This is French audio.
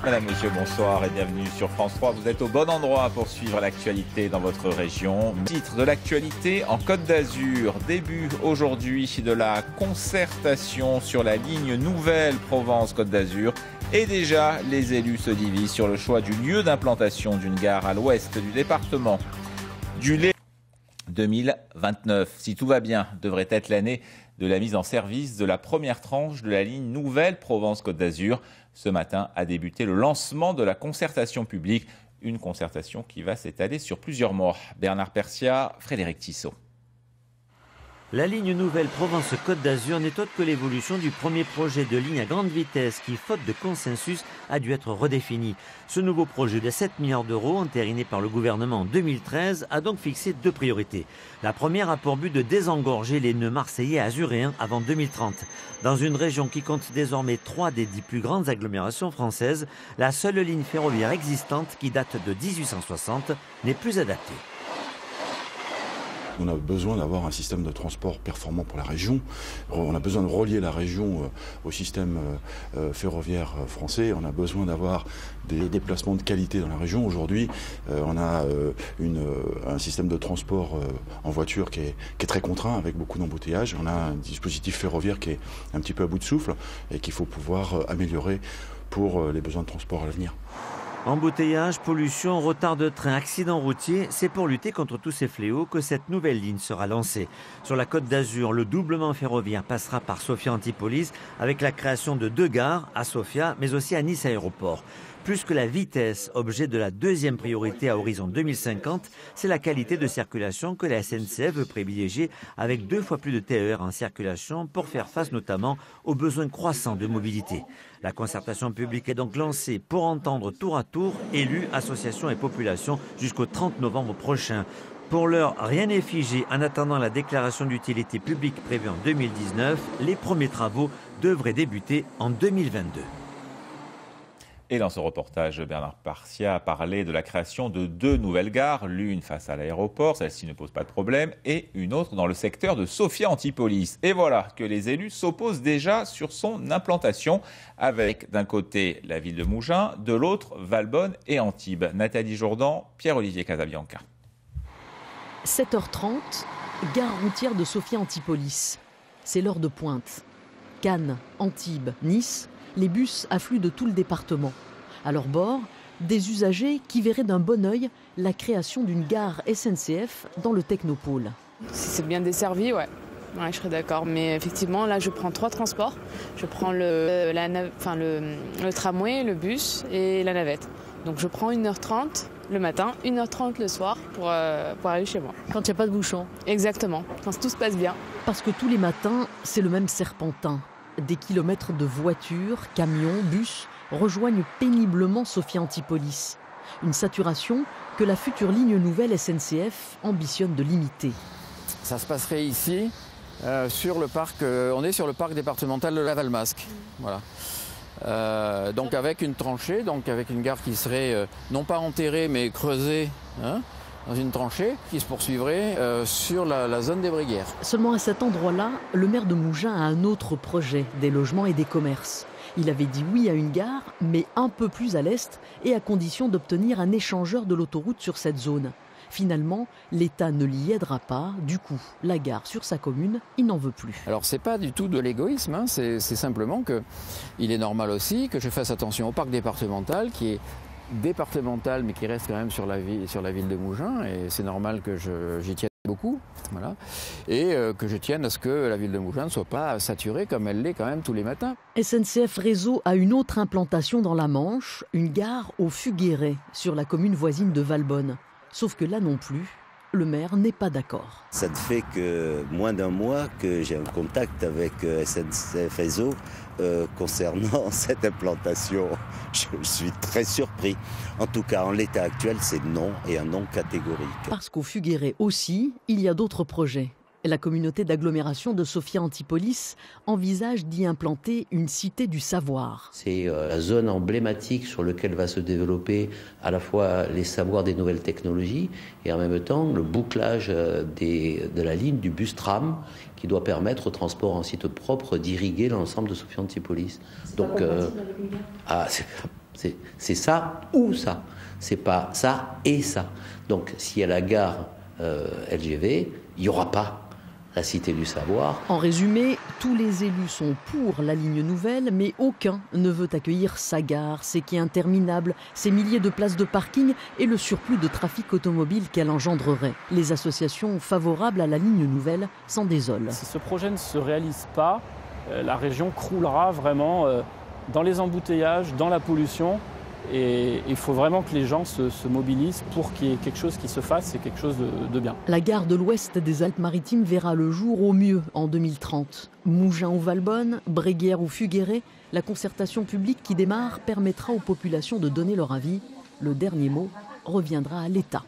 Madame, Monsieur, bonsoir et bienvenue sur France 3. Vous êtes au bon endroit pour suivre l'actualité dans votre région. Titre de l'actualité en Côte d'Azur. Début aujourd'hui de la concertation sur la ligne nouvelle Provence-Côte d'Azur. Et déjà, les élus se divisent sur le choix du lieu d'implantation d'une gare à l'ouest du département. Du lait 2029, si tout va bien, devrait être l'année de la mise en service de la première tranche de la ligne nouvelle Provence-Côte d'Azur. Ce matin a débuté le lancement de la concertation publique, une concertation qui va s'étaler sur plusieurs mois. Bernard Persia, Frédéric Tissot. La ligne nouvelle Provence-Côte d'Azur n'est autre que l'évolution du premier projet de ligne à grande vitesse qui, faute de consensus, a dû être redéfini. Ce nouveau projet de 7 milliards d'euros, entériné par le gouvernement en 2013, a donc fixé deux priorités. La première a pour but de désengorger les nœuds marseillais et azuréens avant 2030. Dans une région qui compte désormais 3 des 10 plus grandes agglomérations françaises, la seule ligne ferroviaire existante, qui date de 1860, n'est plus adaptée. On a besoin d'avoir un système de transport performant pour la région. On a besoin de relier la région au système ferroviaire français. On a besoin d'avoir des déplacements de qualité dans la région. Aujourd'hui, on a un système de transport en voiture qui est très contraint, avec beaucoup d'embouteillages. On a un dispositif ferroviaire qui est un petit peu à bout de souffle et qu'il faut pouvoir améliorer pour les besoins de transport à l'avenir. Embouteillage, pollution, retard de train, accidents routiers, c'est pour lutter contre tous ces fléaux que cette nouvelle ligne sera lancée. Sur la Côte d'Azur, le doublement ferroviaire passera par Sofia Antipolis avec la création de 2 gares à Sofia, mais aussi à Nice Aéroport. Plus que la vitesse, objet de la deuxième priorité à horizon 2050, c'est la qualité de circulation que la SNCF veut privilégier avec 2 fois plus de TER en circulation pour faire face notamment aux besoins croissants de mobilité. La concertation publique est donc lancée pour entendre tour à tour élus, associations et populations jusqu'au 30 novembre prochain. Pour l'heure, rien n'est figé. En attendant la déclaration d'utilité publique prévue en 2019, les premiers travaux devraient débuter en 2022. Et dans ce reportage, Bernard Persia a parlé de la création de 2 nouvelles gares, l'une face à l'aéroport, celle-ci ne pose pas de problème, et une autre dans le secteur de Sofia Antipolis. Et voilà que les élus s'opposent déjà sur son implantation, avec d'un côté la ville de Mougins, de l'autre Valbonne et Antibes. Nathalie Jourdan, Pierre-Olivier Casabianca. 7h30, gare routière de Sofia Antipolis. C'est l'heure de pointe. Cannes, Antibes, Nice, les bus affluent de tout le département. À leur bord, des usagers qui verraient d'un bon œil la création d'une gare SNCF dans le Technopôle. Si c'est bien desservi, ouais, je serais d'accord. Mais effectivement, là, je prends 3 transports. Je prends le tramway, le bus et la navette. Donc je prends 1h30 le matin, 1h30 le soir pour aller chez moi. Quand il n'y a pas de bouchon. Exactement, quand tout se passe bien. Parce que tous les matins, c'est le même serpentin. Des kilomètres de voitures, camions, bus rejoignent péniblement Sofia Antipolis. Une saturation que la future ligne nouvelle SNCF ambitionne de limiter. Ça se passerait ici, sur le parc. On est sur le parc départemental de la Valmasque. Voilà. Donc avec une tranchée, donc avec une gare qui serait non pas enterrée mais creusée. Dans une tranchée qui se poursuivrait sur la zone des Briguères. Seulement à cet endroit-là, le maire de Mougins a un autre projet, des logements et des commerces. Il avait dit oui à une gare, mais un peu plus à l'est, et à condition d'obtenir un échangeur de l'autoroute sur cette zone. Finalement, l'État ne l'y aidera pas. Du coup, la gare sur sa commune, il n'en veut plus. Alors c'est pas du tout de l'égoïsme, c'est simplement qu'il est normal aussi que je fasse attention au parc départemental qui est départemental mais qui reste quand même sur la ville de Mougins, et c'est normal que j'y tienne beaucoup, voilà, et que je tienne à ce que la ville de Mougins ne soit pas saturée comme elle l'est quand même tous les matins. SNCF Réseau a une autre implantation dans la Manche, une gare au Fuguéret, sur la commune voisine de Valbonne. Sauf que là non plus, le maire n'est pas d'accord. Ça ne fait que moins d'un mois que j'ai un contact avec SNCF Réseau concernant cette implantation. Je suis très surpris. En tout cas, en l'état actuel, c'est non, et un non catégorique. Parce qu'au Fuguéret aussi, il y a d'autres projets. La communauté d'agglomération de Sofia Antipolis envisage d'y implanter une cité du savoir. C'est la zone emblématique sur laquelle va se développer à la fois les savoirs des nouvelles technologies et en même temps le bouclage de la ligne du bus-tram qui doit permettre au transport en site propre d'irriguer l'ensemble de Sofia Antipolis. Donc, C'est ça ou ça. C'est pas ça et ça. Donc s'il y a la gare LGV, il n'y aura pas la Cité du Savoir. En résumé, tous les élus sont pour la ligne nouvelle, mais aucun ne veut accueillir sa gare, ses quais interminables, ses milliers de places de parking et le surplus de trafic automobile qu'elle engendrerait. Les associations favorables à la ligne nouvelle s'en désolent. Si ce projet ne se réalise pas, la région croulera vraiment dans les embouteillages, dans la pollution. Et il faut vraiment que les gens se mobilisent pour qu'il y ait quelque chose qui se fasse et quelque chose de bien. La gare de l'ouest des Alpes-Maritimes verra le jour au mieux en 2030. Mougins ou Valbonne, Bréguières ou Fuguéré, la concertation publique qui démarre permettra aux populations de donner leur avis. Le dernier mot reviendra à l'État.